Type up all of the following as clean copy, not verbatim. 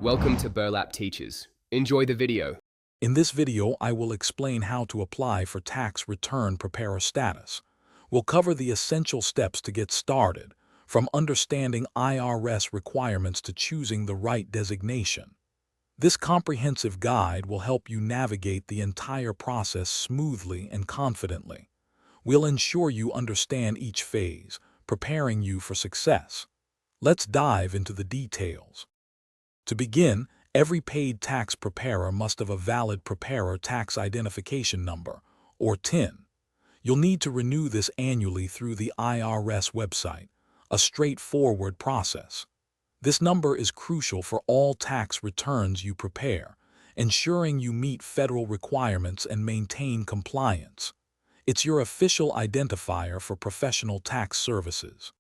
Welcome to Burlap Teachers. Enjoy the video. In this video, I will explain how to apply for tax return preparer status. We'll cover the essential steps to get started, from understanding IRS requirements to choosing the right designation. This comprehensive guide will help you navigate the entire process smoothly and confidently. We'll ensure you understand each phase, preparing you for success. Let's dive into the details. To begin, every paid tax preparer must have a valid Preparer Tax Identification Number, or TIN. You'll need to renew this annually through the IRS website, a straightforward process. This number is crucial for all tax returns you prepare, ensuring you meet federal requirements and maintain compliance. It's your official identifier for professional tax services.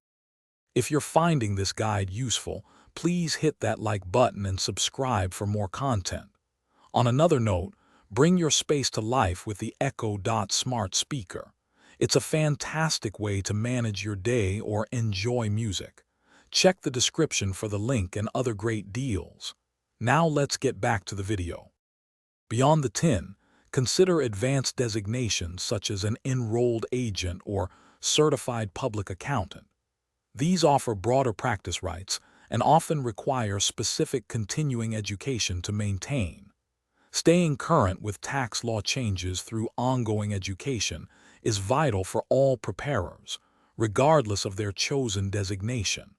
If you're finding this guide useful, please hit that like button and subscribe for more content. On another note, bring your space to life with the Echo Dot smart speaker. It's a fantastic way to manage your day or enjoy music. Check the description for the link and other great deals. Now let's get back to the video. Beyond the TIN, consider advanced designations such as an enrolled agent or certified public accountant. These offer broader practice rights and often require specific continuing education to maintain. Staying current with tax law changes through ongoing education is vital for all preparers, regardless of their chosen designation.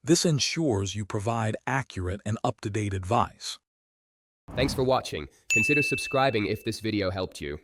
This ensures you provide accurate and up-to-date advice. Thanks for watching. Consider subscribing if this video helped you.